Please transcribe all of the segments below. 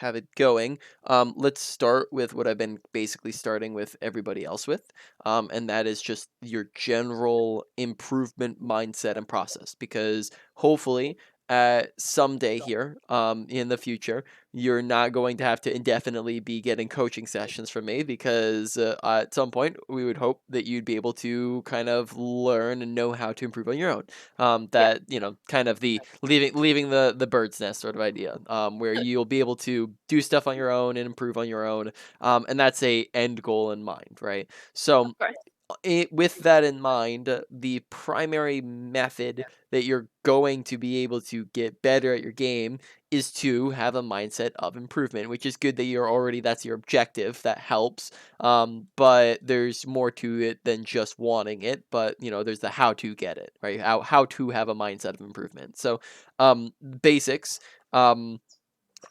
have it going, let's start with what I've been basically starting with everybody else with, and that is just your general improvement mindset and process. Because hopefully, someday here, in the future, you're not going to have to indefinitely be getting coaching sessions from me because at some point we would hope that you'd be able to kind of learn and know how to improve on your own. Yeah. That kind of the leaving the bird's nest sort of idea, where you'll be able to do stuff on your own and improve on your own, and that's a end goal in mind, right? Of So course. with that in mind, the primary method that you're going to be able to get better at your game is to have a mindset of improvement, which is good that that's your objective. That helps. But there's more to it than just wanting it. But there's the how to get it right. How to have a mindset of improvement. So, basics.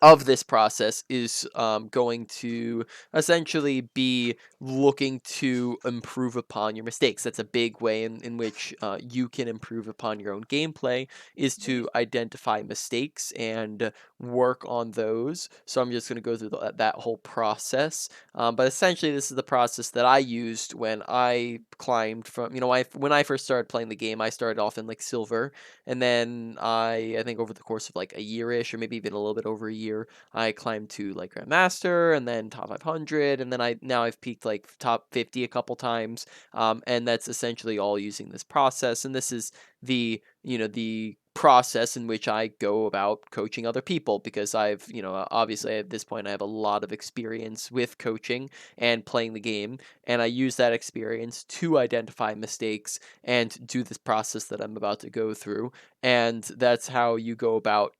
Of this process is going to essentially be looking to improve upon your mistakes. That's a big way in which you can improve upon your own gameplay, is to identify mistakes and work on those. So I'm just going to go through that whole process. But essentially, this is the process that I used when I climbed from, when I first started playing the game. I started off in like silver, and then I think over the course of like a year-ish, or maybe even a little bit over a year, I climbed to like Grandmaster and then top 500, and then I've peaked like top 50 a couple times. And that's essentially all using this process. And this is the process in which I go about coaching other people, because obviously at this point I have a lot of experience with coaching and playing the game, and I use that experience to identify mistakes and do this process that I'm about to go through. And that's how you go about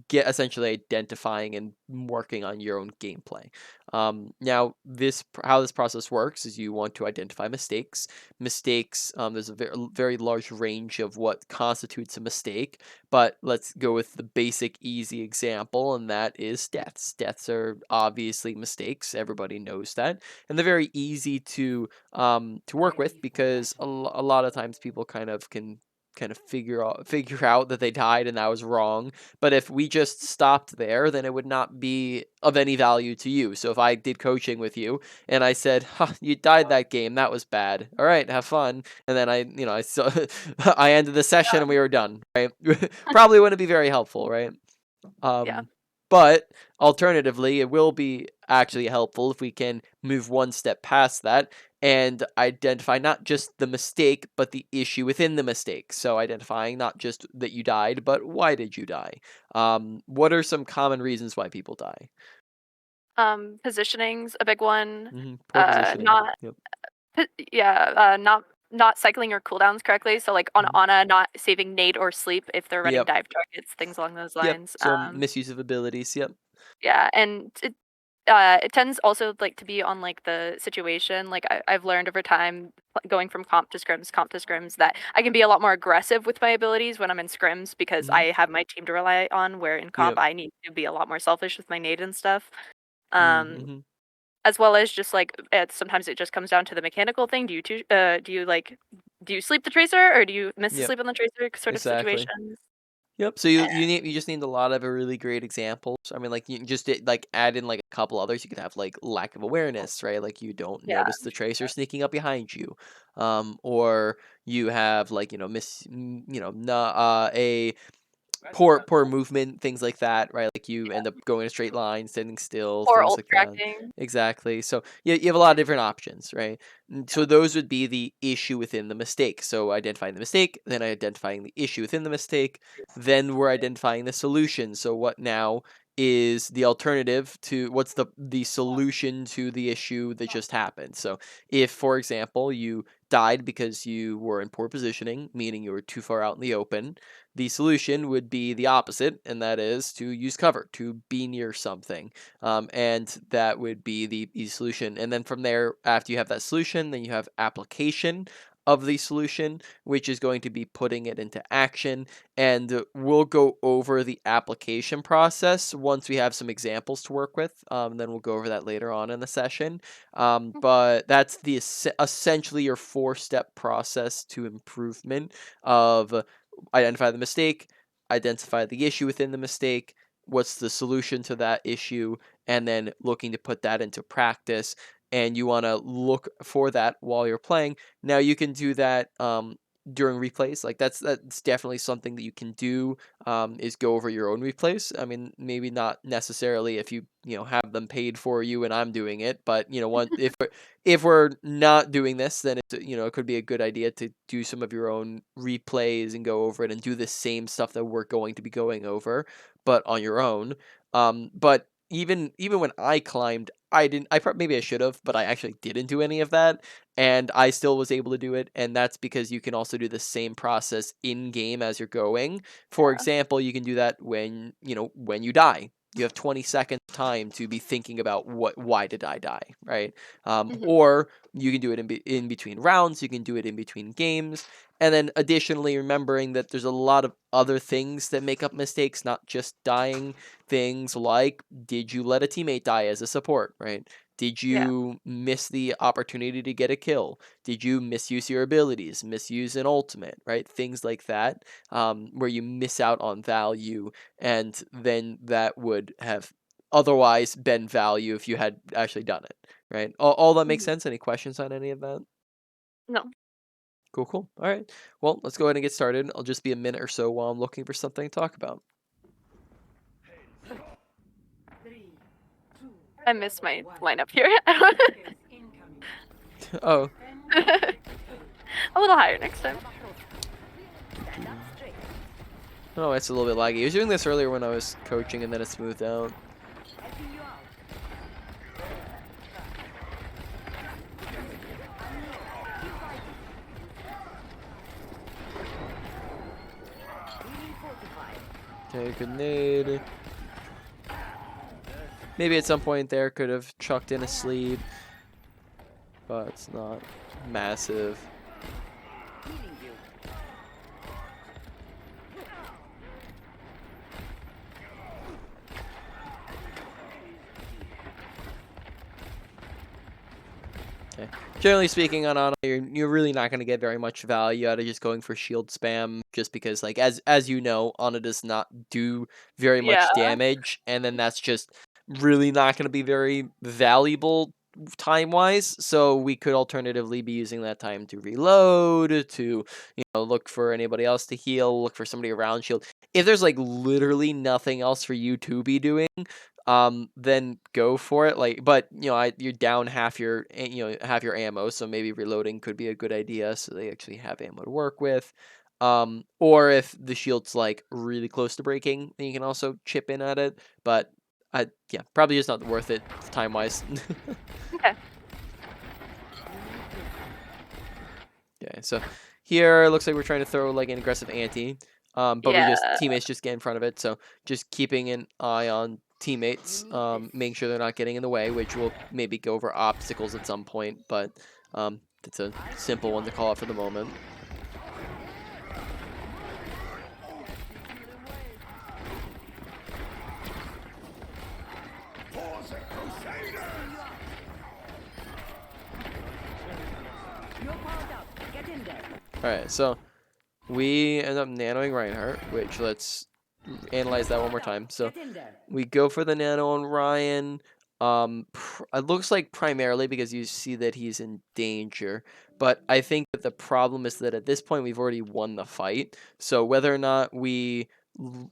get essentially identifying and working on your own gameplay. Now, how this process works is you want to identify mistakes. Mistakes. There's a very large range of what constitutes a mistake, but let's go with the basic, easy example, and that is deaths. Deaths are obviously mistakes. Everybody knows that, and they're very easy to work with, because a lot of times people kind of figure out that they died and that was wrong. But if we just stopped there, then it would not be of any value to you. So if I did coaching with you and I said, huh, you died that game, that was bad. All right, have fun. And then I ended the session and we were done, right? Probably wouldn't be very helpful, right? Yeah. But alternatively, it will be actually helpful if we can move one step past that and identify not just the mistake, but the issue within the mistake. So identifying not just that you died, but why did you die? What are some common reasons why people die? Positioning's a big one. Poor positioning. Not Yep. yeah, not cycling your cooldowns correctly. So like on Mhm. Ana, not saving nade or sleep if they're running Yep. dive targets, things along those Yep. lines. So misuse of abilities. Yep. Yeah, and it tends also like to be on like the situation. Like I've learned over time, going from comp to scrims, that I can be a lot more aggressive with my abilities when I'm in scrims because Hmm. I have my team to rely on. Where in comp, Yep. I need to be a lot more selfish with my nade and stuff. Um, Mm-hmm. as well as just like sometimes it just comes down to the mechanical thing. Do you sleep the tracer or do you miss the Yep. sleep on the tracer sort of Exactly. situations? Yep. So you just need a lot of really great examples. I mean, like, you can just like add in like a couple others. You could have like lack of awareness, right? Like you don't Yeah. notice the tracer sneaking up behind you, or you have like a poor movement, things like that, right? Like you end up going in a straight line, standing still, Or things ult like that. tracking. Exactly. So you have a lot of different options, right? So those would be the issue within the mistake. So identifying the mistake, then identifying the issue within the mistake, then we're identifying the solution. So what now is the alternative to what's the solution to the issue that just happened? So if, for example, you died because you were in poor positioning, meaning you were too far out in the open, the solution would be the opposite, and that is to use cover, to be near something. And that would be the solution. And then from there, after you have that solution, then you have application of the solution, which is going to be putting it into action. And we'll go over the application process once we have some examples to work with. Then we'll go over that later on in the session. But that's essentially your 4-step process to improvement of identify the mistake, identify the issue within the mistake, what's the solution to that issue, and then looking to put that into practice. And you want to look for that while you're playing. Now you can do that during replays. Like that's definitely something that you can do. Is go over your own replays. I mean, maybe not necessarily if you have them paid for you and I'm doing it, but if we're not doing this, then it could be a good idea to do some of your own replays and go over it and do the same stuff that we're going to be going over, but on your own. But even when I climbed, I didn't. Maybe I should have, but I actually didn't do any of that, and I still was able to do it. And that's because you can also do the same process in game as you're going. For Yeah. example, you can do that when you die. You have 20 seconds time to be thinking about why did I die, right? Mhm. Or you can do it in between rounds. You can do it in between games. And then additionally, remembering that there's a lot of other things that make up mistakes, not just dying. Things like, did you let a teammate die as a support, right? Did Yeah. you miss the opportunity to get a kill? Did you misuse your abilities, misuse an ultimate, right? Things like that, where you miss out on value, and then that would have otherwise been value if you had actually done it, right? All that makes Mhm. sense? Any questions on any of that? No. Cool, cool. All right. Well, let's go ahead and get started. I'll just be a minute or so while I'm looking for something to talk about. I miss my lineup here. Oh. A little higher next time. Oh, it's a little bit laggy. I was doing this earlier when I was coaching, and then it smoothed out. Okay, grenade. Maybe at some point there could have chucked in a sleep, but it's not massive. Okay. Generally speaking, on Ana, you're really not going to get very much value out of just going for shield spam, just because, like, as you know, Ana does not do very Yeah. much damage, and then that's just really not going to be very valuable time wise. So we could alternatively be using that time to reload, to look for anybody else to heal, look for somebody around shield. If there's like literally nothing else for you to be doing, then go for it. Like, but you're down half your ammo, so maybe reloading could be a good idea, so they actually have ammo to work with. Or if the shield's like really close to breaking, then you can also chip in at it. But yeah, probably just not worth it time wise. Okay. Okay, so here it looks like we're trying to throw like an aggressive anti, but Yeah. teammates just get in front of it. So just keeping an eye on teammates, making sure they're not getting in the way, which will maybe go over obstacles at some point, but it's a simple one to call out for the moment. All right, so we end up nanoing Reinhardt, which let's analyze that one more time. So we go for the nano on Ryan. It looks like primarily because you see that he's in danger, but I think that the problem is that at this point we've already won the fight. So whether or not we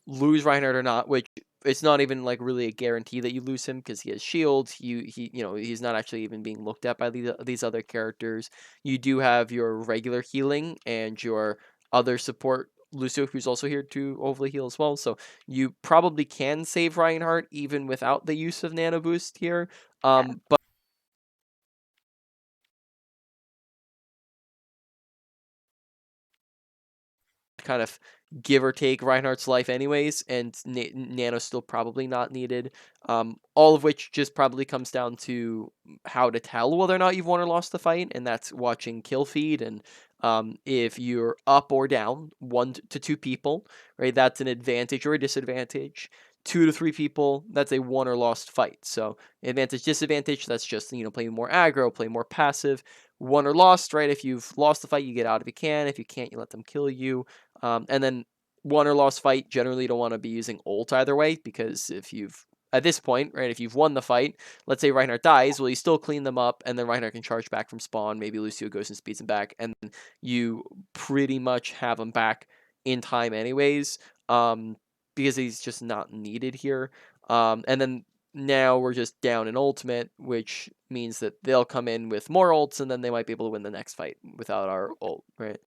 lose Reinhardt or not, which it's not even like really a guarantee that you lose him because he has shields. He's not actually even being looked at by these other characters. You do have your regular healing and your other support Lucio, who's also here to overly heal as well. So you probably can save Reinhardt even without the use of Nano Boost here. Yeah. But kind of give or take Reinhardt's life anyways, and Nano's still probably not needed. All of which just probably comes down to how to tell whether or not you've won or lost the fight, and that's watching kill feed. And if you're up or down 1 to 2 people, right, that's an advantage or a disadvantage. 2 to 3 people, that's a won or lost fight. So advantage, disadvantage, that's just playing more aggro, play more passive. Won or lost, right? If you've lost the fight, you get out if you can. If you can't, you let them kill you. And then won or lost fight, generally you don't want to be using ult either way, because if you've at this point, right, if you've won the fight, let's say Reinhardt dies, well, you still clean them up, and then Reinhardt can charge back from spawn, maybe Lucio goes and speeds him back, and you pretty much have him back in time anyways, because he's just not needed here. And then now we're just down in ultimate, which means that they'll come in with more ults, and then they might be able to win the next fight without our ult, right?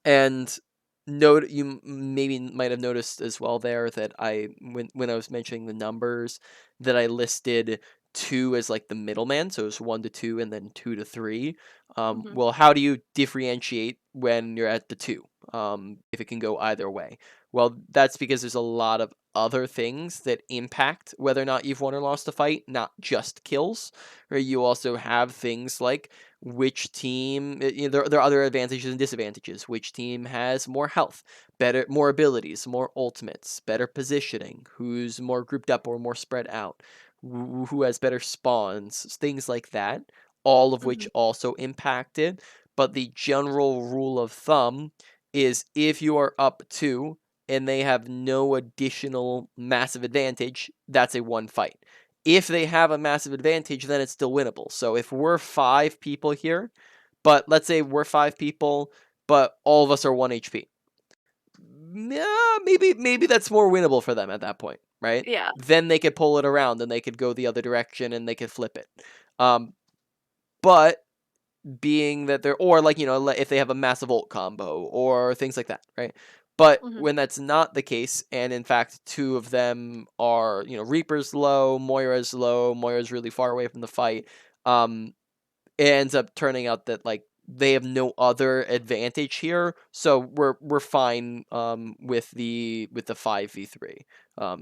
And note you maybe might have noticed as well there that when I was mentioning the numbers that I listed 2 as like the middleman, so it's 1 to 2 and then 2 to 3. Mhm. Well, how do you differentiate when you're at the 2? If it can go either way. Well, that's because there's a lot of other things that impact whether or not you've won or lost a fight, not just kills. Or you also have things like which team there are other advantages and disadvantages. Which team has more health, more abilities, more ultimates, better positioning, who's more grouped up or more spread out, who has better spawns, things like that, all of which Mhm. also impact it. But the general rule of thumb is if you are up 2 and they have no additional massive advantage, that's a one fight. If they have a massive advantage, then it's still winnable. So if we're 5 people here, but let's say we're 5 people, but all of us are 1 HP. Yeah, maybe that's more winnable for them at that point, right? Yeah. Then they could pull it around and they could go the other direction and they could flip it. But being that they're, or like, if they have a massive ult combo or things like that, right? But Mhm. when that's not the case, and in fact 2 of them are, Reaper's low, Moira's really far away from the fight, it ends up turning out that like they have no other advantage here, so we're fine with the 5v3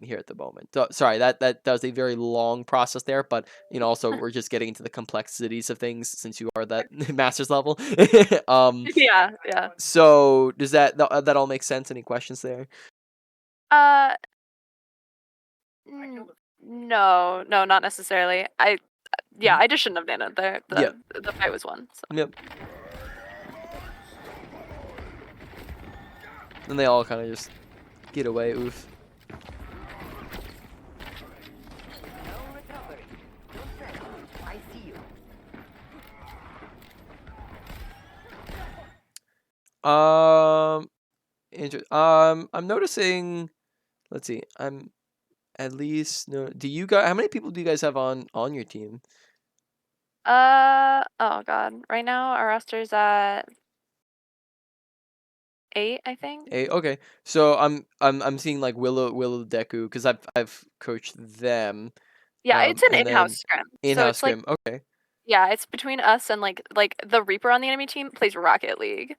here at the moment. So, sorry, that was a very long process there, but also we're just getting into the complexities of things since you are that master's level. um Yeah, yeah. so does that all make sense? Any questions there? Uh, no, no, not necessarily. Yeah, Mhm. I just shouldn't have done it. The Yep. the fight was won. So. Yep. And they all kind of just get away. Oof. No recovery. Don't fret. I see you. I'm noticing. Let's see. I'm at least no. Do you guys? How many people do you guys have on your team? Oh God. Right now our roster's at 8, I think. Okay. So I'm seeing like Willow Deku because I've coached them. Yeah, it's an And in-house then scrim. So in-house it's like, scrim. Okay. yeah, it's between us and like the Reaper on the enemy team plays Rocket League.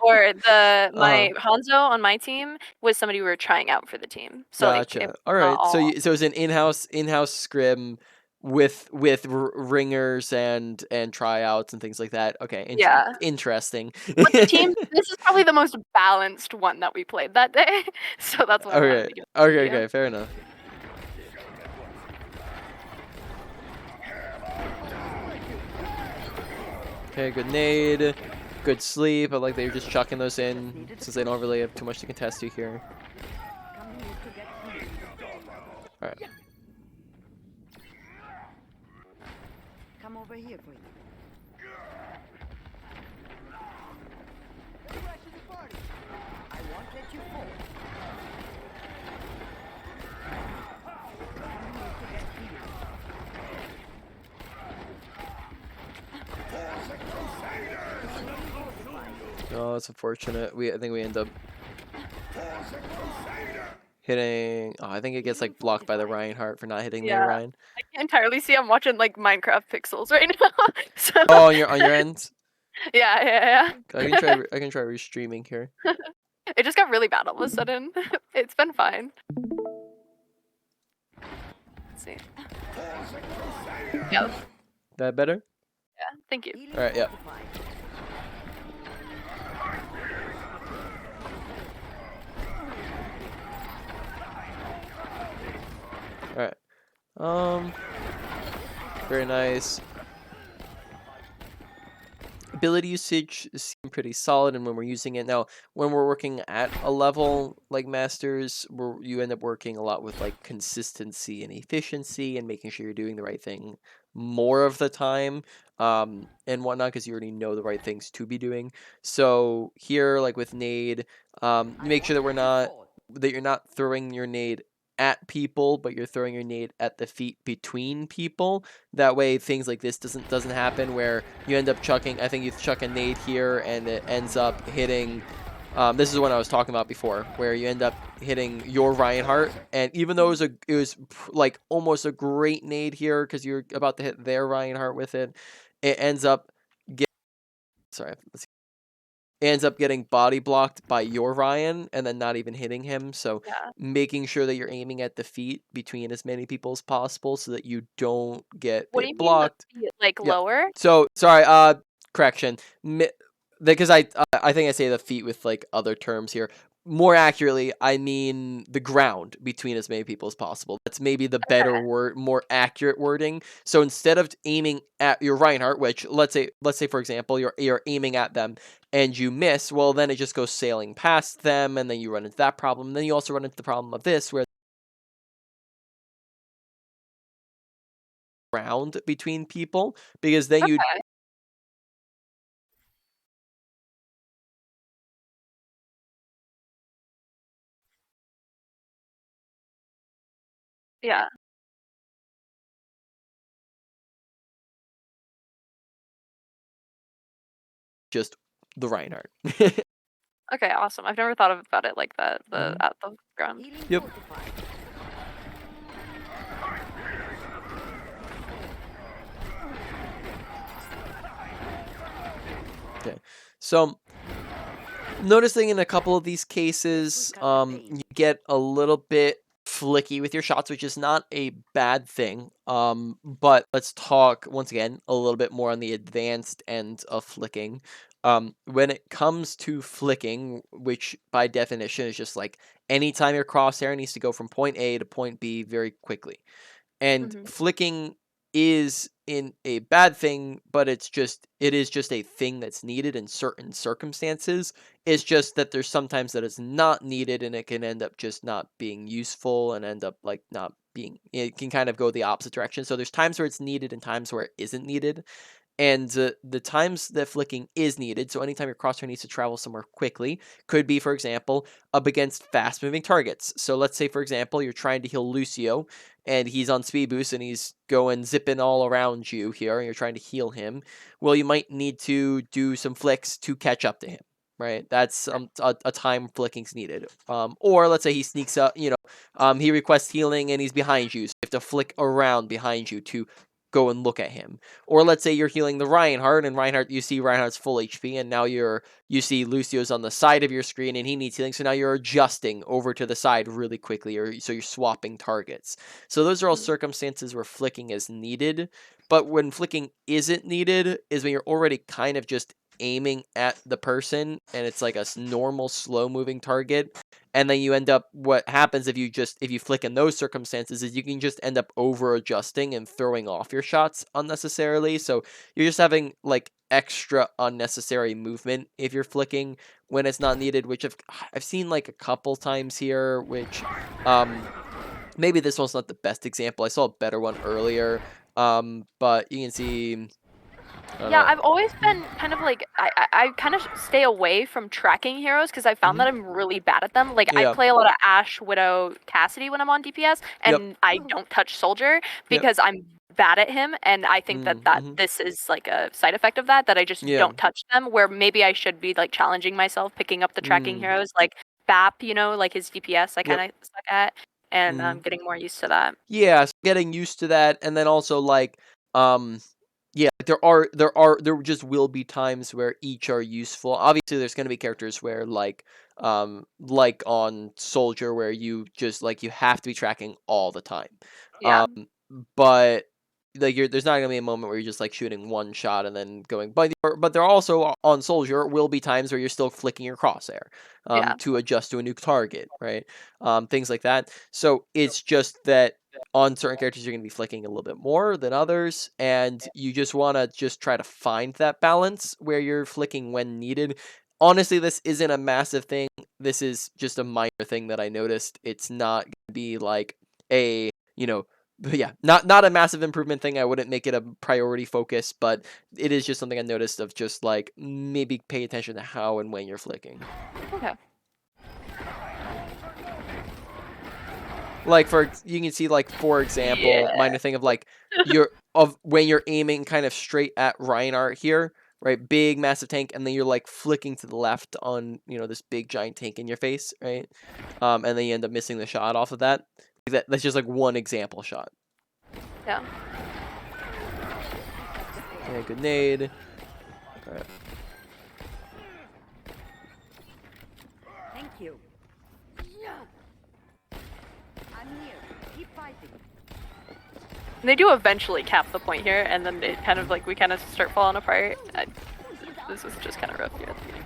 Or Uh-huh. my Hanzo on my team was somebody we were trying out for the team. So like it Gotcha. was All not right. So all. it's an in-house scrim with ringers and tryouts and things like that. Okay. Yeah. Interesting. But the team, this is probably the most balanced one that we played that day. So that's why I wanted Okay. to give it to Okay. you. Okay. Fair enough. Okay. Good nade. Good sleep. I like that you're just chucking those in since they don't really have too much to contest you here. Come here to get healed. All right. Come over here for you. Crash to the party. I won't let you fall. Come here to get healed. Oh, that's unfortunate. I think we end up hitting. Oh, I think it gets like blocked by the Reinhardt for not hitting there, Yeah. Ryan. I can entirely see I'm watching like Minecraft pixels right now. So Oh, on your end. yeah, yeah, yeah. I can try restreaming here. It just got really bad all of a sudden. It's been fine. Let's see. Yeah, That better? yeah. Thank you. All right. Yeah. All right. Very nice. ability usage seems pretty solid, and when we're using it now, when we're working at a level like masters, where you end up working a lot with like consistency and efficiency, and making sure you're doing the right thing more of the time, and whatnot, because you already know the right things to be doing. So here, like with nade, I make sure that wonder we're if it's not on. that you're not throwing your nade at people, but you're throwing your nade at the feet between people. That way, things like this doesn't happen where you end up chucking. I think you chuck a nade here, and it ends up hitting. This is the one I was talking about before, where you end up hitting your Reinhardt, and even though like almost a great nade here because you're about to hit their Reinhardt with it, it ends up get sorry, ends up getting body blocked by your Ryan and then not even hitting him. So Yeah. making sure that you're aiming at the feet between as many people as possible so that you don't get What do it you mean the blocked. feet, like, Yep. lower? So sorry, correction. Because I think I say the feet with like other terms here. More accurately, I mean the ground between as many people as possible. That's maybe the better Okay. word, more accurate wording. So instead of aiming at your Reinhardt, which let's say for example, you're aiming at them and you miss, well then it just goes sailing past them, and then you run into that problem. Then you also run into the problem of this where ground between people, because then you Okay. Yeah. just the Reinhardt. Okay, awesome. I've never thought about it like that, the Mhm. at the ground. Healing Yep. fortified. Okay. So noticing in a couple of these cases, Cut the pain. you get a little bit flicky with your shots, which is not a bad thing. But let's talk once again a little bit more on the advanced end of flicking. When it comes to flicking, which by definition is just like anytime your crosshair needs to go from point A to point B very quickly. And Mhm. flicking is in a bad thing, but it is just a thing that's needed in certain circumstances. It's just that there's sometimes that it's not needed, and it can end up just not being useful and end up like not being, it can kind of go the opposite direction. So there's times where it's needed and times where it isn't needed. And the times that flicking is needed, so anytime your crosshair needs to travel somewhere quickly, could be, for example, up against fast moving targets. So let's say, for example, you're trying to heal Lucio, and he's on speed boost, and he's going zipping all around you here, and you're trying to heal him. Well, you might need to do some flicks to catch up to him. Right, that's a time flicking's needed. Or let's say he sneaks up, he requests healing and he's behind you, so you have to flick around behind you to go and look at him. Or let's say you're healing the Reinhardt, and Reinhardt, you see Reinhardt's full HP, and now you see Lucio's on the side of your screen, and he needs healing. So now you're adjusting over to the side really quickly, or so you're swapping targets. So those are all Mhm. circumstances where flicking is needed. But when flicking isn't needed is when you're already kind of just aiming at the person, and it's like a normal slow moving target, and then you end up, what happens if you flick in those circumstances is you can just end up over adjusting and throwing off your shots unnecessarily. So you're just having like extra unnecessary movement if you're flicking when it's not needed, which I've seen like a couple times here, which um maybe this one's not the best example. I saw a better one earlier. But you can see, I don't Yeah, know. I've always Mhm. been kind of like I kind of stay away from tracking heroes because I found Mhm. that I'm really bad at them. Like I Yeah. play a lot of Ashe, Widow, Cassidy when I'm on DPS, Yep. and I don't touch Soldier Yep. because I'm bad at him, and I think that Mhm. this is like a side effect of that I just Yeah. don't touch them. Where maybe I should be like challenging myself, picking up the tracking Mm. heroes like BAP, like his DPS I kind Yep. of suck at, and Mhm. getting more used to that. Yeah, so getting used to that, and then also like, um, yeah, like, there just will be times where each are useful. Obviously, there's gonna be characters where like on Soldier, where you just like you have to be tracking all the time. Yeah, Um, but like there's not gonna be a moment where you're just like shooting one shot and then going. But there are also on Soldier will be times where you're still flicking your crosshair, yeah, to adjust to a new target, right? Things like that. So it's just that on certain characters, you're going to be flicking a little bit more than others, and you just want to just try to find that balance where you're flicking when needed. Honestly, this isn't a massive thing. This is just a minor thing that I noticed. It's not going to be like a, but yeah, not a massive improvement thing. I wouldn't make it a priority focus, but it is just something I noticed of just like maybe pay attention to how and when you're flicking. Okay. Like you can see like for example, Yeah. minor thing of like when you're aiming kind of straight at Reinhardt here, right? Big massive tank, and then you're like flicking to the left on this big giant tank in your face, right? And then you end up missing the shot off of that. That's just like one example shot. Yeah. Yeah, good nade. All right. Thank you. I'm here. Keep fighting. And they do eventually cap the point here, and then it kind of like we kind of start falling apart. This is just kind of rough here at the beginning.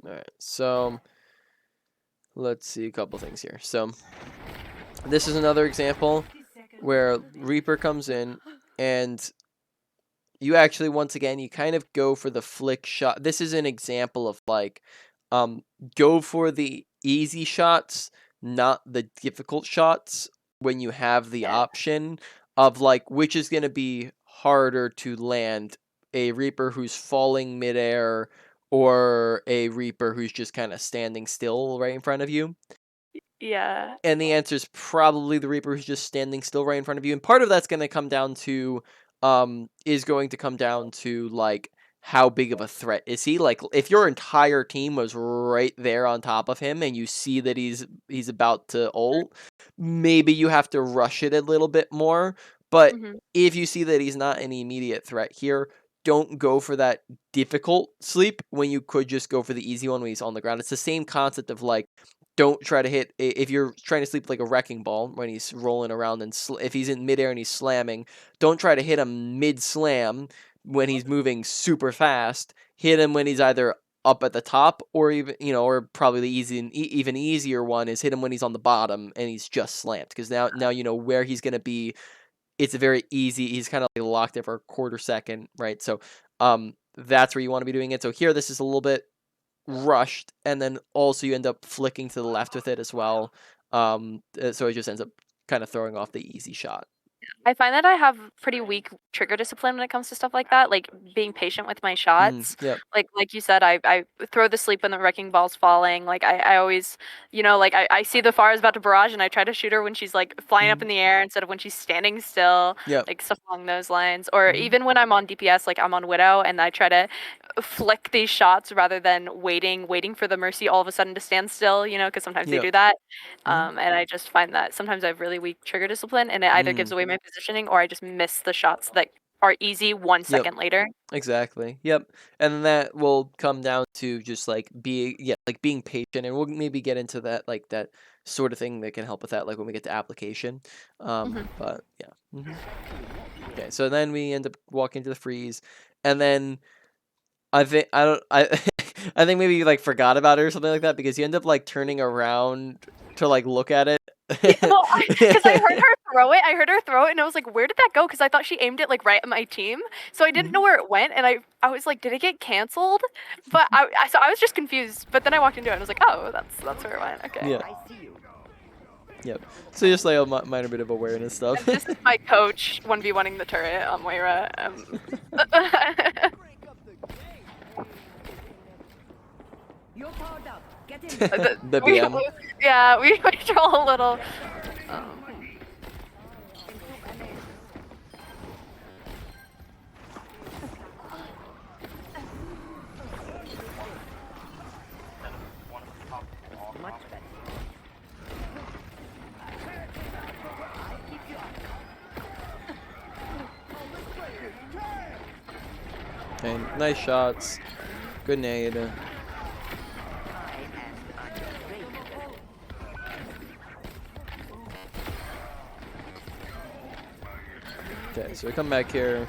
All right, so let's see a couple things here. So this is another example where Reaper comes in and you actually, once again, you kind of go for the flick shot. This is an example of like, go for the easy shots, not the difficult shots when you have the option of like, which is going to be harder to land, a Reaper who's falling midair or a Reaper who's just kind of standing still right in front of you. Yeah. And the answer is probably the Reaper who's just standing still right in front of you. And part of that's going to come down to, like how big of a threat is he? Like if your entire team was right there on top of him and you see that he's about to ult, maybe you have to rush it a little bit more. But if you see that he's not an immediate threat here, don't go for that difficult sleep when you could just go for the easy one when he's on the ground. It's the same concept of like, don't try to hit if you're trying to sleep like a wrecking ball when he's rolling around and if he's in midair and he's slamming. Don't try to hit him mid slam when he's moving super fast. Hit him when he's either up at the top or even or probably the even easier one is hit him when he's on the bottom and he's just slammed, because now you know where he's gonna be. It's a very easy. He's kind of like locked there for a quarter second, right? So that's where you want to be doing it. So here this is a little bit rushed, and then also you end up flicking to the left with it as well. So it just ends up kind of throwing off the easy shot. I find that I have pretty weak trigger discipline when it comes to stuff like that, like being patient with my shots. Yep. Like you said, I throw the sleep when the wrecking ball's falling. Like I always, like I see the Pharah's about to barrage and I try to shoot her when she's like flying up in the air instead of when she's standing still. Yep. Like stuff along those lines. Or even when I'm on DPS, like I'm on Widow and I try to flick these shots rather than waiting for the Mercy all of a sudden to stand still, because sometimes they do that. And I just find that sometimes I have really weak trigger discipline and it either gives away my positioning or I just miss the shots that are easy 1 second later. Exactly. Yep. And then that will come down to just like being patient, and we'll maybe get into that, like that sort of thing that can help with that, like when we get to application. But yeah. Okay, so then we end up walking to the freeze, and then I think I think maybe you like forgot about it or something like that, because you end up like turning around to like look at it. Well, because I heard her throw it. I heard her throw it, and I was like, "Where did that go?" Because I thought she aimed it like right at my team, so I didn't know where it went, and I was like, "Did it get canceled?" But so I was just confused. But then I walked into it, and I was like, "Oh, that's where it went." Okay. Yeah. I see you. Yep. So just like a minor bit of awareness stuff. And this is my coach 1v1ing the turret on Moira. You're powered up. Get in. The BM. Yeah, we troll a little. Much better. Okay, nice shots. Good nade. Okay, so we come back here.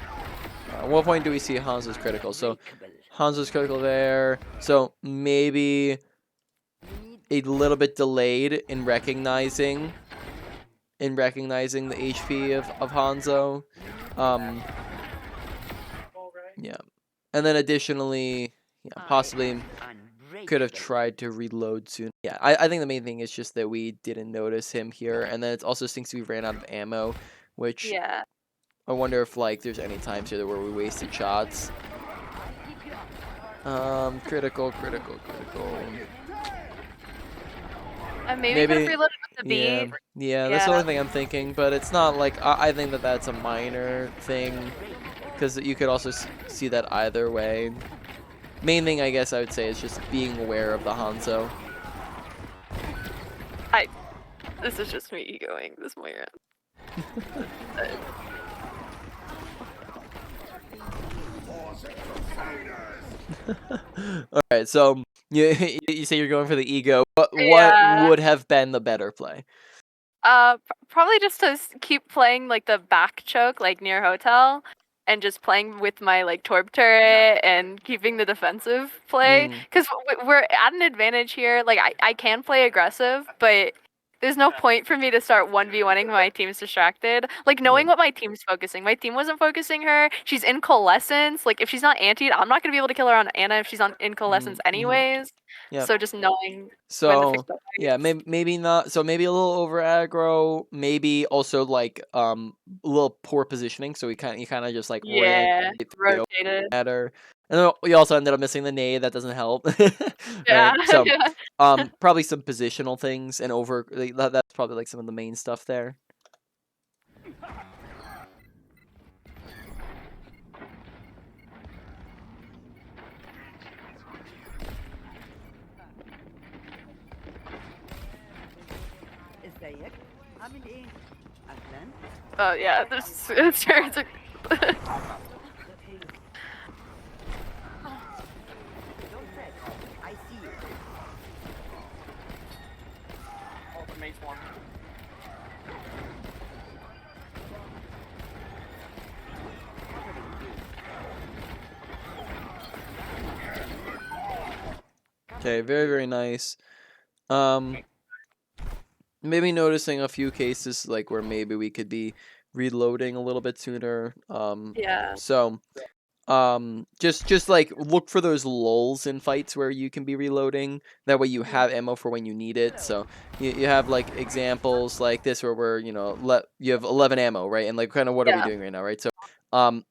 At what point do we see Hans's critical? So Hanzo's critical there. So maybe a little bit delayed in recognizing the HP of Hanzo. Yeah. And then additionally, yeah, possibly could have tried to reload soon. Yeah, I think the main thing is just that we didn't notice him here, and then it also stinks we ran out of ammo, which Yeah. I wonder if like there's any times here where we wasted shots. Critical. And maybe could have Maybe, reloaded with the yeah, beat. that's the only Yeah. thing I'm thinking, but it's not like, I think that that's a minor thing, because you could also see that either way. Main thing, I guess I would say, is just being aware of the Hanzo. This is just me egoing this Moira. Alright, so you say you're going for the ego. What Yeah. would have been the better play? Probably just to keep playing like the back choke, like near hotel, and just playing with my like torp turret and keeping the defensive play. Because we're at an advantage here. Like I can play aggressive, but there's no point for me to start 1v1ing when my team's distracted. Like knowing what my team's focusing. My team wasn't focusing her. She's in coalescence. Like if she's not antied, I'm not gonna be able to kill her on Anna if she's in coalescence anyways. Yeah. So just knowing when to fix So the yeah, maybe not. So maybe a little over aggro. Maybe also like a little poor positioning. So you kind of just like ran Yeah, through rotated. matter. And then we also ended up missing the nade. That doesn't help. Yeah, Right. So yeah. probably some positional things and over. That's probably like some of the main stuff there. ازيك عامل ايه اهلا Oh yeah, it's don't fret I see you Okay, very nice. Maybe noticing a few cases like where maybe we could be reloading a little bit sooner. Yeah. So just like look for those lulls in fights where you can be reloading, that way you have ammo for when you need it. So you have like examples like this where we're, you have 11 ammo, right? And like kind of what are we Yeah. doing right now, right? So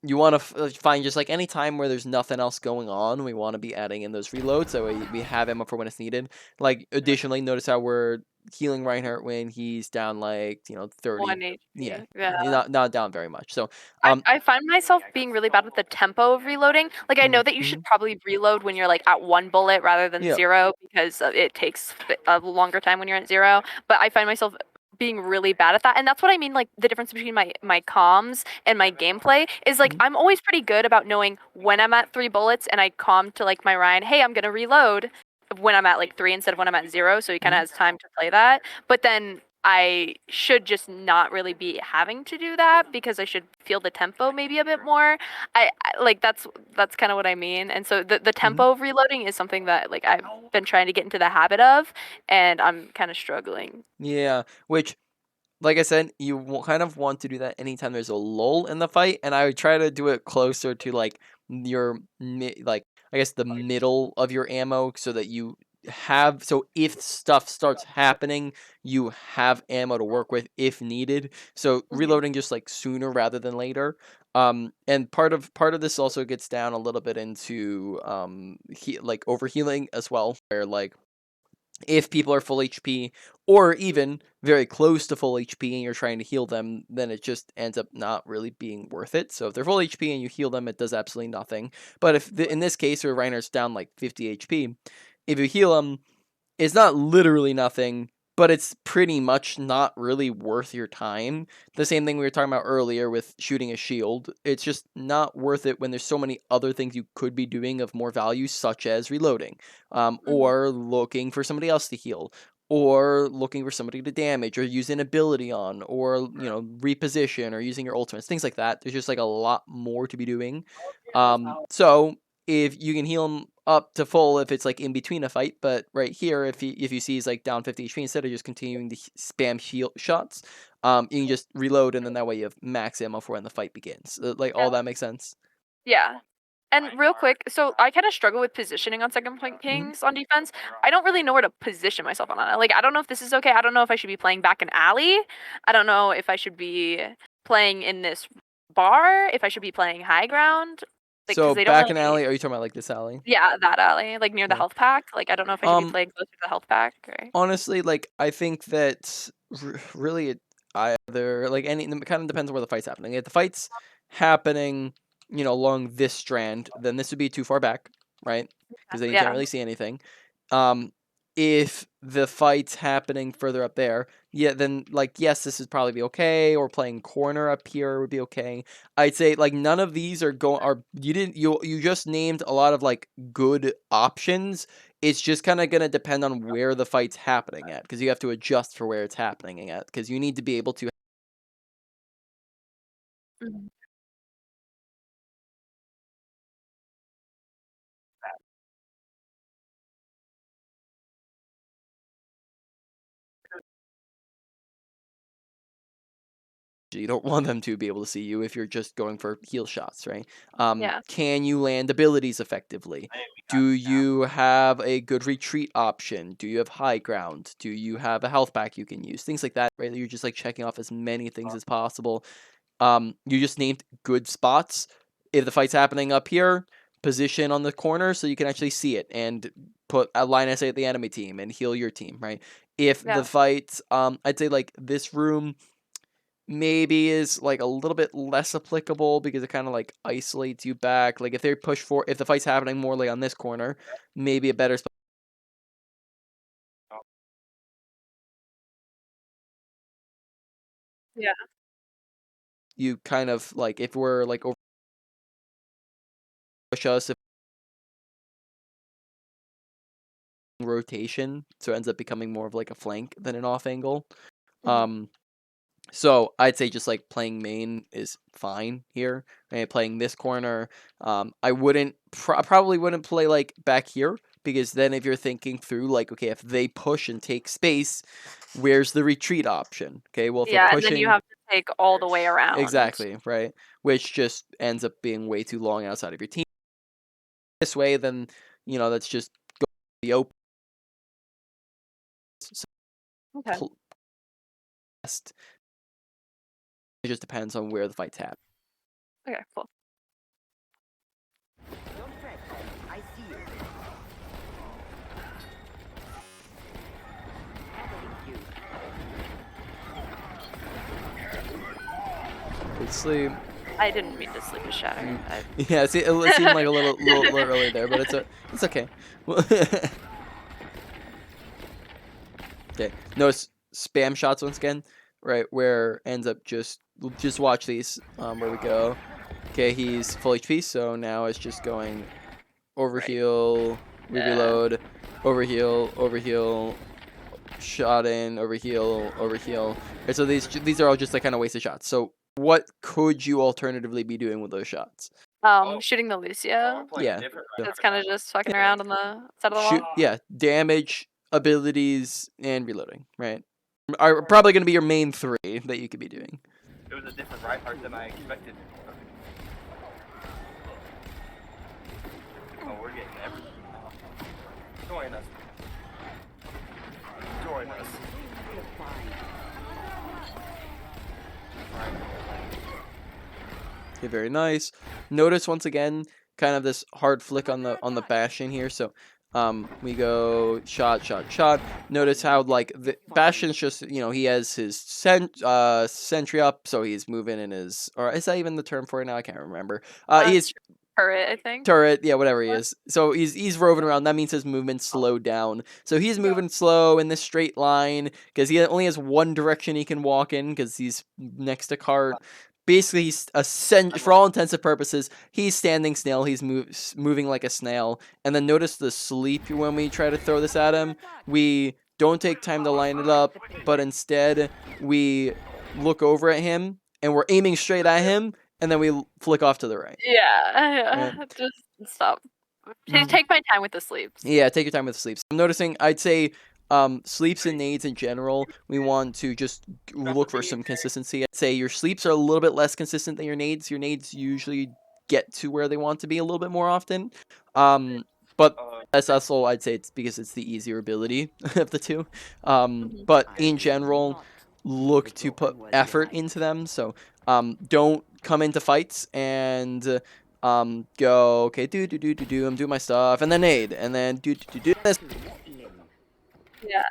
you want to find just like any time where there's nothing else going on, we want to be adding in those reloads, that way we have ammo for when it's needed. Like additionally, notice how we're healing Reinhardt when he's down like 30. 1 Yeah, HP. Yeah. not down very much. So I find myself being really bad with the tempo of reloading. Like I know that you should probably reload when you're like at 1 bullet rather than Yeah. 0 because it takes a longer time when you're at 0. But I find myself being really bad at that, and that's what I mean. Like the difference between my comms and my gameplay is like I'm always pretty good about knowing when I'm at 3 bullets, and I comm to like my Ryan, hey, I'm gonna reload when I'm at like 3 instead of when I'm at 0, so he kind of has time to play that. But then I should just not really be having to do that because I should feel the tempo maybe a bit more. I like that's kind of what I mean. And so the tempo of reloading is something that like I've been trying to get into the habit of, and I'm kind of struggling. Yeah, which, like I said, you kind of want to do that anytime there's a lull in the fight, and I would try to do it closer to like like I guess the middle of your ammo, so that you have, so if stuff starts happening, you have ammo to work with if needed. So reloading just like sooner rather than later. And part of this also gets down a little bit into like overhealing as well, where like if people are full HP or even very close to full HP and you're trying to heal them, then it just ends up not really being worth it. So if they're full HP and you heal them, it does absolutely nothing. But if in this case where Reiner's down like 50 HP, if you heal them, it's not literally nothing, but it's pretty much not really worth your time. The same thing we were talking about earlier with shooting a shield. It's just not worth it when there's so many other things you could be doing of more value, such as reloading, or looking for somebody else to heal, or looking for somebody to damage, or use an ability on, or reposition, or using your ultimates, things like that. There's just like a lot more to be doing. So if you can heal him up to full if it's like in between a fight, but right here, if you see he's like down 50 HP, instead of just continuing to spam heal shots, you can just reload, and then that way you have max ammo for when the fight begins. Like all that makes sense. Yeah. And real quick, so I kind of struggle with positioning on second point kings on defense. I don't really know where to position myself on it. Like, I don't know if this is okay. I don't know if I should be playing back an alley. I don't know if I should be playing in this bar, if I should be playing high ground. Like, So because they don't back in really. alley, are you talking about like this alley? Yeah, that alley, like near the Okay. health pack. Like, I don't know if I should be Um, playing closer to the health pack. Or. honestly, like I think that really it either like any it kind of depends on where the fight's happening. If the fight's happening, along this strand, then this would be too far back, right? Because then you can't Yeah. really see anything. Um, if the fight's happening further up there, yeah, then like yes, this would probably be okay. Or playing corner up here would be okay. I'd say like none of these are you just named a lot of like good options. It's just kind of going to depend on where the fight's happening at, because you have to adjust for where it's happening at, because you need to be able to. Mhm. You don't want them to be able to see you if you're just going for heal shots, right? Yeah. Can you land abilities effectively? Do you have a good retreat option? Do you have high ground? Do you have a health pack you can use? Things like that, right? You're just like checking off as many things as possible. You just named good spots. If the fight's happening up here, position on the corner so you can actually see it and put a line of sight at the enemy team and heal your team, right? If the Yeah. fight, I'd say like this room maybe is like a little bit less applicable because it kind of like isolates you back. Like if if the fight's happening more like on this corner, maybe a better spot. Yeah. You kind of like if we're like over push us if rotation, so it ends up becoming more of like a flank than an off angle. Mhm. So I'd say just like playing main is fine here. Right? Playing this corner, I wouldn't probably wouldn't play like back here, because then if you're thinking through like, okay, if they push and take space, where's the retreat option? Okay, well if they're Yeah, and then you pushing, have to take all the way around. exactly, right, which just ends up being way too long outside of your team. This way, then that's just go the open. Okay. It just depends on where the fight's happening. Okay, cool. Don't fret. I see you. Handling you. Good sleep. I didn't mean to sleep a shatter. Yeah, it seemed like a little early there, but it's okay. Okay, notice spam shots once again, right? Where ends up just watch these. Where we go. Okay, he's full HP, so now it's just going overheal, reload, overheal, overheal, shot in, overheal, overheal. And so these are all just like kind of wasted shots. So what could you alternatively be doing with those shots? Shooting the Lucio. Yeah. That's kind of just fucking around on the side of the wall. Yeah, damage, abilities, and reloading, right? Are probably going to be your main three that you could be doing. It was a different right part than I expected. Oh, we're getting everything now. Join us. Join us. Okay, very nice. Notice once again, kind of this hard flick on the Bastion here. So, we go shot, shot, shot. Notice how like the Bastion's just he has his sentry up, so he's moving in his, or is that even the term for it now? I can't remember. He's Turret, I think. turret, yeah, whatever he is. So he's roving around. That means his movement slowed down. So he's moving slow in this straight line because he only has one direction he can walk in because he's next to cart. Basically, he's for all intents and purposes, he's standing still. He's moving like a snail. And then notice the sleep when we try to throw this at him. We don't take time to line it up, but instead we look over at him and we're aiming straight at him, and then we flick off to the right. Yeah, Right. just stop. take my time with the sleeps. Yeah, take your time with sleeps. I'm noticing, I'd say, sleeps and nades in general, we want to just look for some consistency. I'd say your sleeps are a little bit less consistent than your nades. Your nades usually get to where they want to be a little bit more often. But that's also, I'd say it's because it's the easier ability of the two. But in general, look to put effort into them. So, don't come into fights and go, okay, do, I'm doing my stuff, and then nade, and then do this. Yeah.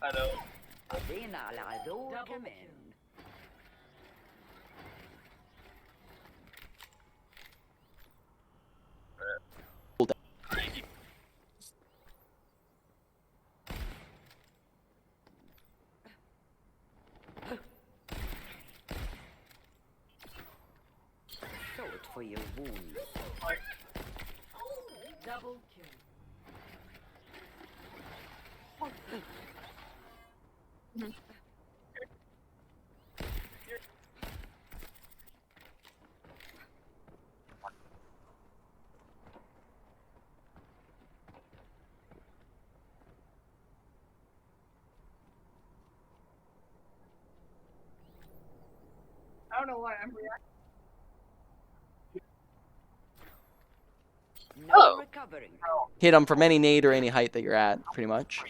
I know. علينا على عدو كمان. Salt for your wounds. Double kill. I don't know why I'm reacting. No Oh. recovering. Hit them from any nade or any height that you're at, pretty much.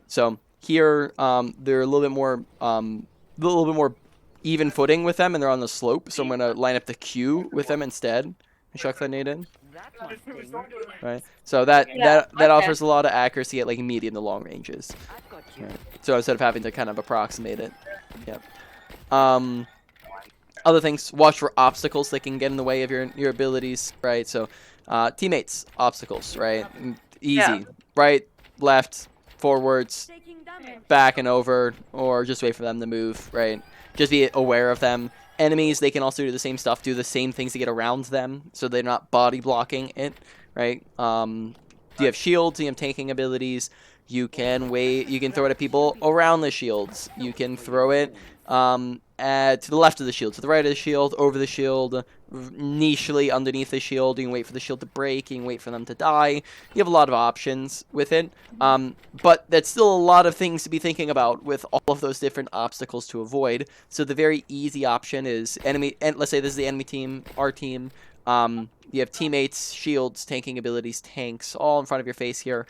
So here, they're a little bit more even footing with them, and they're on the slope. So I'm gonna line up the Q with them instead and chuck that nade in. That must sting. Right. So that Yeah, okay. offers a lot of accuracy at like medium to long ranges. I've got you. Right. So instead of having to kind of approximate it. Yep. Other things, watch for obstacles that can get in the way of your abilities, right? So teammates, obstacles, right? Easy. Yeah. Right, left, forwards, Taking damage. back and over, or just wait for them to move, right? Just be aware of them. Enemies, they can also do the same stuff, do the same things to get around them, so they're not body blocking it, right? Do you have shields? Do you have tanking abilities? You can throw it at people around the shields. You can throw it to the left of the shield, to the right of the shield, over the shield, nichely underneath the shield. You can wait for the shield to break. You can wait for them to die. You have a lot of options with it. But that's still a lot of things to be thinking about with all of those different obstacles to avoid. So the very easy option is enemy, and let's say this is the enemy team, our team. You have teammates, shields, tanking abilities, tanks, all in front of your face here.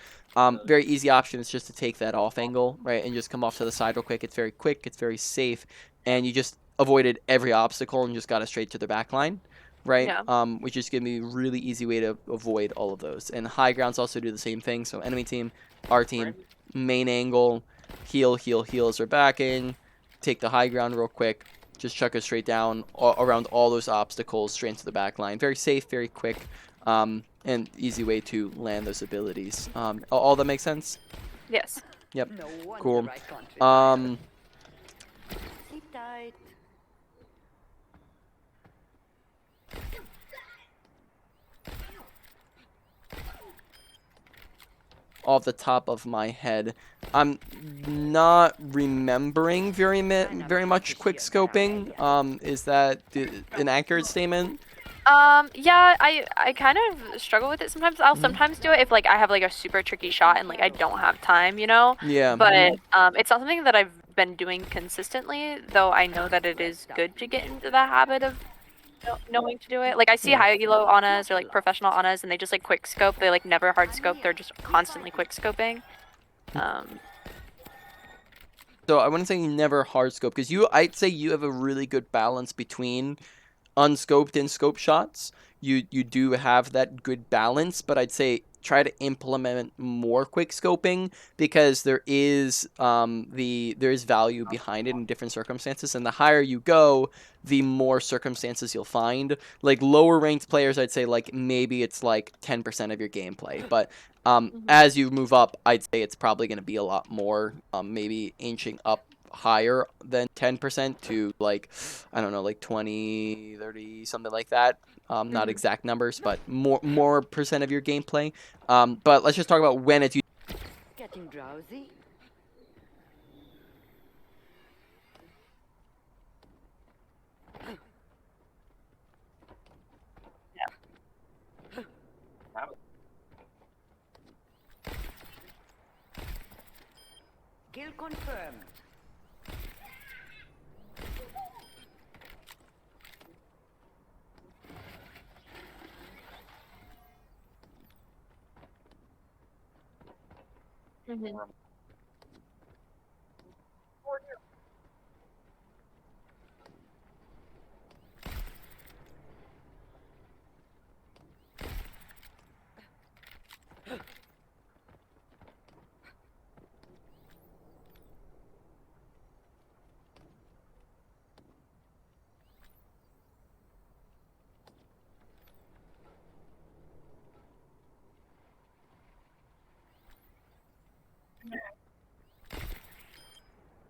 Very easy option is just to take that off angle, right, and just come off to the side real quick. It's very quick, it's very safe, and you just avoided every obstacle and just got it straight to the back line, right? Yeah. Which is going to be a really easy way to avoid all of those. And high grounds also do the same thing. So enemy team, our team, main angle, heal as they're backing, take the high ground real quick, just chuck it straight down around all those obstacles straight into the back line. Very safe, very quick. And easy way to land those abilities. All that makes sense? Yes. Yep. No wonder Cool. I can't Keep tight. Off the top of my head, I'm not remembering very much quick scoping. Is that an accurate statement? Yeah, I kind of struggle with it sometimes. I'll sometimes do it if like I have like a super tricky shot and like I don't have time, you know? Yeah. But it's not something that I've been doing consistently, though I know that it is good to get into the habit of knowing to do it. Like I see high elo Anas or like professional Anas and they just like quick scope. They like never hard scope. They're just constantly quick scoping. So I wouldn't say you never hard scope because I'd say you have a really good balance between unscoped and scope shots. You do have that good balance, but I'd say try to implement more quick scoping because there is value behind it in different circumstances, and the higher you go, the more circumstances you'll find. Like lower ranked players, I'd say like maybe it's like 10% of your gameplay, but as you move up, I'd say it's probably going to be a lot more, maybe inching up higher than 10% to like, I don't know, like 20, 30, something like that. Not exact numbers, but more percent of your gameplay. But let's just talk about when it's Getting drowsy? Kill confirmed.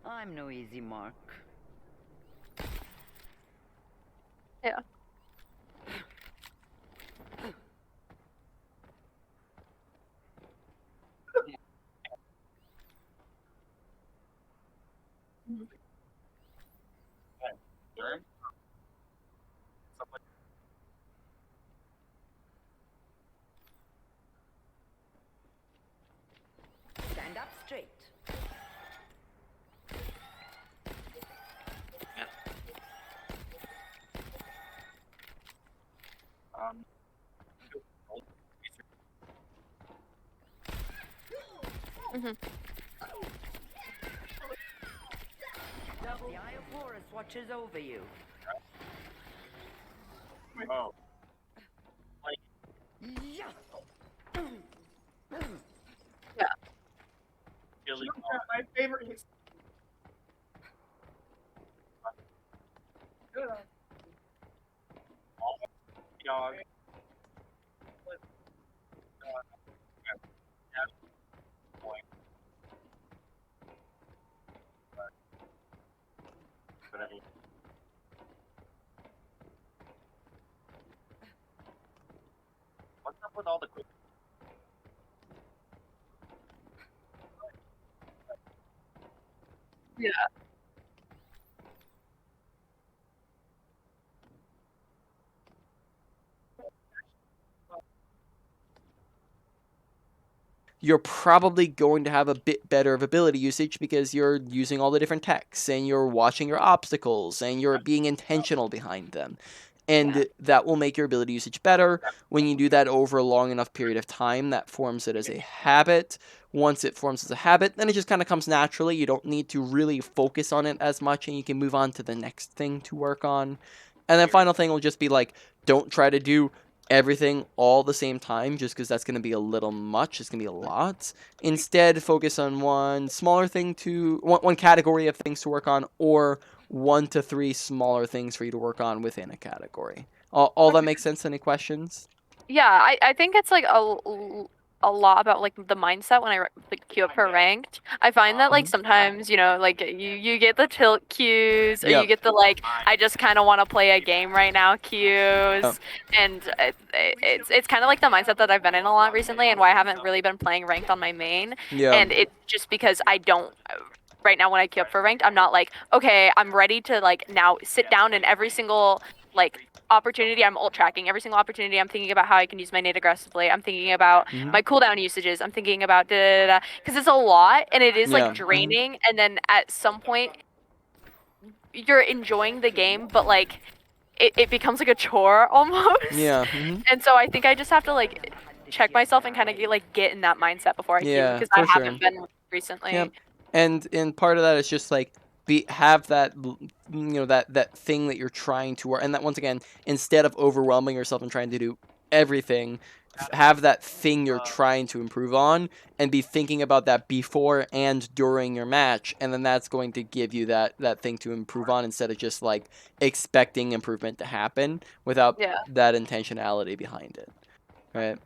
I'm no easy mark. Yeah. Stand up straight. The Eye of Horus watches over you. Oh. Yeah. My favorite is. Good. Dog. What's up with all the Yeah. you're probably going to have a bit better of ability usage because you're using all the different techs and you're watching your obstacles and you're being intentional behind them. And that will make your ability usage better. When you do that over a long enough period of time, that forms it as a habit. Once it forms as a habit, then it just kind of comes naturally. You don't need to really focus on it as much, and you can move on to the next thing to work on. And then final thing will just be like, don't try to do everything all the same time just because that's going to be a little much. It's going to be a lot. Instead, focus on one smaller thing to one category of things to work on, or 1 to 3 smaller things for you to work on within a category. All that makes sense? Any questions? Yeah, I think it's like a lot about like the mindset when I like queue up for ranked. I find that like sometimes, you know, like you get the tilt cues or you Yep. get the like I just kind of want to play a game right now cues. Yep. And it's kind of like the mindset that I've been in a lot recently and why I haven't really been playing ranked on my main. Yeah. And it's just because I don't right now when I queue up for ranked, I'm not like, okay, I'm ready to like now sit down and every single like opportunity I'm ult tracking every single opportunity. I'm thinking about how I can use my nade aggressively. I'm thinking about my cooldown usages. I'm thinking about because it's a lot and it is Yeah. like draining. And then at some point you're enjoying the game, but like it becomes like a chore almost. Yeah. And so I think I just have to like check myself and kind of get in that mindset before I queue Yeah, because for I sure. haven't been recently. Yep. And part of that is just like have that that thing that you're trying to work, and that once again, instead of overwhelming yourself and trying to do everything, have that thing you're trying to improve on and be thinking about that before and during your match, and then that's going to give you that thing to improve on instead of just like expecting improvement to happen without Yeah. that intentionality behind it. Right?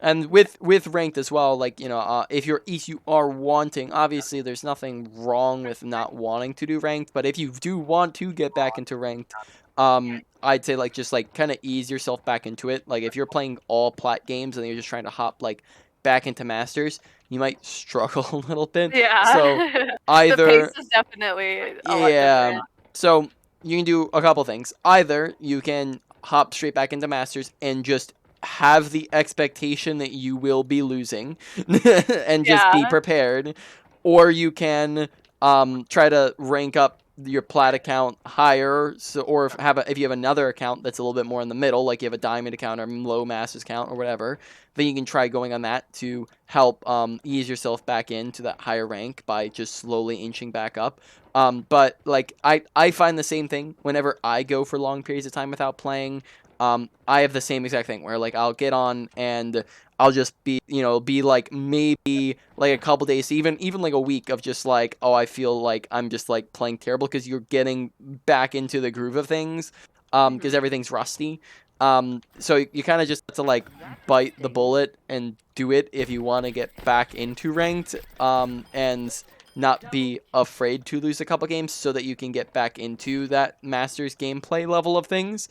And with ranked as well, like if you are wanting, obviously there's nothing wrong with not wanting to do ranked, but if you do want to get back into ranked, I'd say like just like kind of ease yourself back into it. Like if you're playing all plat games and you're just trying to hop like back into masters, you might struggle a little bit. So Yeah. The pace either is definitely a lot yeah. different. So you can do a couple things. Either you can hop straight back into Masters and just have the expectation that you will be losing and just be Yeah. prepared, or you can try to rank up your plat account higher, so or if you have another account that's a little bit more in the middle, like you have a diamond account or low masters account or whatever, then you can try going on that to help ease yourself back into that higher rank by just slowly inching back up. But like I find the same thing whenever I go for long periods of time without playing. I have the same exact thing where like I'll get on and I'll just be like maybe like a couple days, even like a week of just like, oh, I feel like I'm just like playing terrible because you're getting back into the groove of things, because everything's rusty. So you kind of just have to like bite the bullet and do it if you want to get back into ranked. And not be afraid to lose a couple games so that you can get back into that master's gameplay level of things,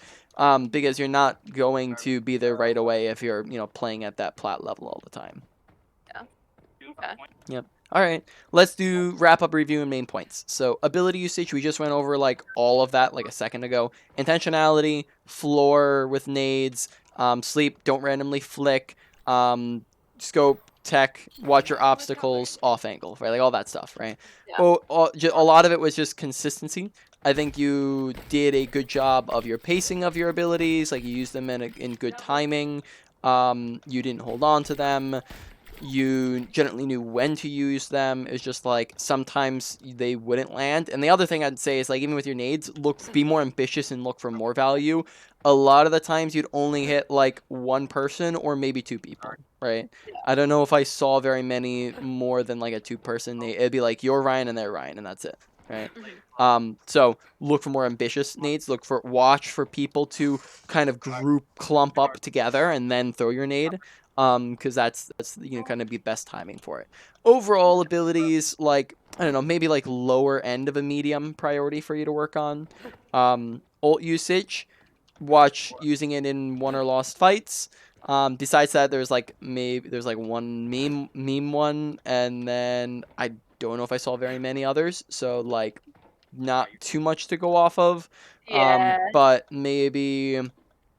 because you're not going to be there right away if you're playing at that plat level all the time. Okay. Yep. All right, let's do wrap up review and main points. So ability usage, we just went over like all of that like a second ago. Intentionality, floor with nades, sleep, don't randomly flick, scope, tech, watch your obstacles, off angle, right? Like all that stuff, right? Yeah. A lot of it was just consistency. I think you did a good job of your pacing of your abilities. Like you used them in good timing. You didn't hold on to them. You generally knew when to use them. It's just like sometimes they wouldn't land. And the other thing I'd say is like even with your nades, be more ambitious and look for more value. A lot of the times you'd only hit like one person or maybe two people, right? I don't know if I saw very many more than like a two-person nade. It'd be like you're Ryan and they're Ryan and that's it, right? So look for more ambitious nades. Watch for people to kind of clump up together and then throw your nade. Because that's kind of be best timing for it. Overall abilities, like I don't know, maybe like lower end of a medium priority for you to work on. Ult usage, watch using it in won or lost fights. Besides that, there's like one meme one, and then I don't know if I saw very many others. So like not too much to go off of. Yeah. But maybe.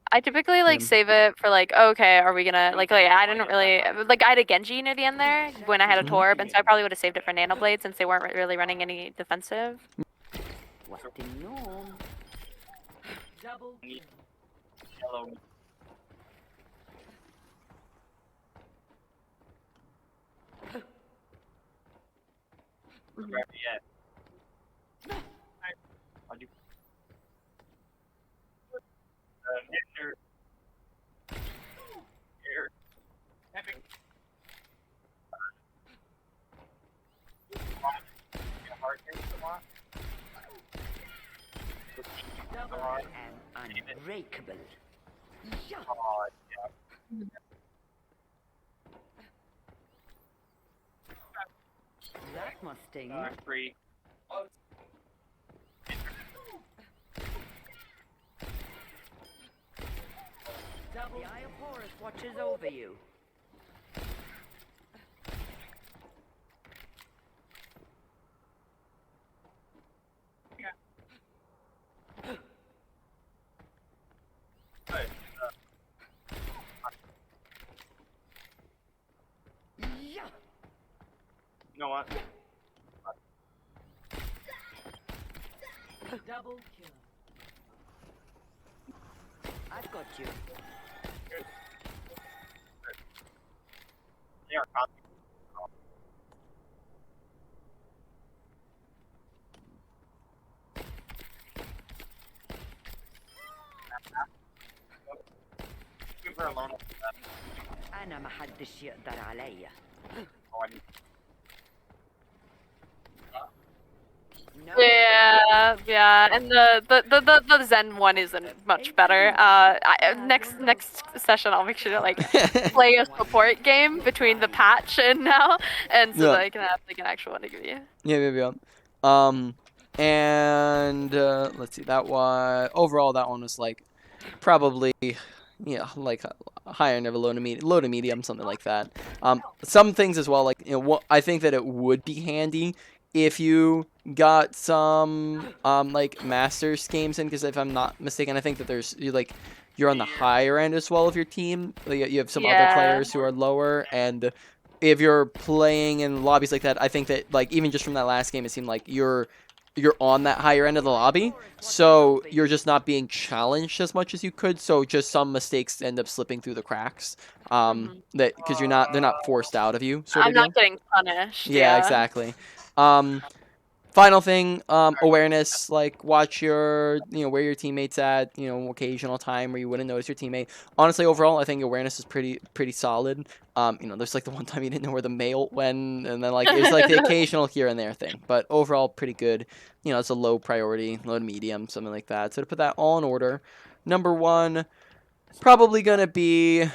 I typically like save it for like, okay, are we gonna like I didn't really like I had a Genji near the end there when I had a Torb, and so I probably would have saved it for Nano Blade since they weren't really running any defensive. What the gnome? Double Yellow. Yeah. How'd you? Nectar. Here. Epic. Hard things a lot. double and unbreakable. Yeah. Oh, yeah. That must sting. 3. The Eye of Horus watches over you. Good. Yeah. You know what? Double kill. I've got you. They are copy. Leave her alone. أنا ما حدش يقدر عليا. Oh, I need No. Yeah. Yeah, and the Zen one isn't much better. Next session I'll make sure to like play a support game between the patch and now, and so Yeah. that I can have like an actual one to give you. Yeah. And let's see, that one overall, that one was like probably like higher end of a low to medium, something like that. Some things as well, like I think that it would be handy if you got some like masters games in, because if I'm not mistaken, I think that you're on the higher end as well of your team. Like, you have some other Yeah. players who are lower, and if you're playing in lobbies like that, I think that like even just from that last game, it seemed like you're on that higher end of the lobby, so you're just not being challenged as much as you could. So just some mistakes end up slipping through the cracks. That because they're not forced out of you, sort of I'm deal. not getting punished. Yeah, Yeah. exactly. Final thing, awareness. Like, watch where your teammates at. Occasional time where you wouldn't notice your teammate. Honestly, overall, I think awareness is pretty solid. There's like the one time you didn't know where the mail went, and then like it's like the occasional here and there thing. But overall, pretty good. It's a low priority, low to medium, something like that. So to put that all in order, number one, probably gonna be,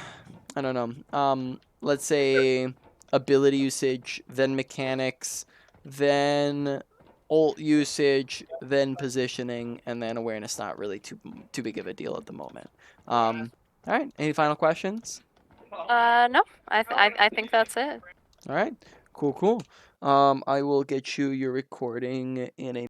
I don't know. Let's say ability usage, then mechanics, then ult usage, then positioning, and then awareness. Not really too big of a deal at the moment. All right. Any final questions? No, I think that's it. All right. Cool. I will get you your recording in a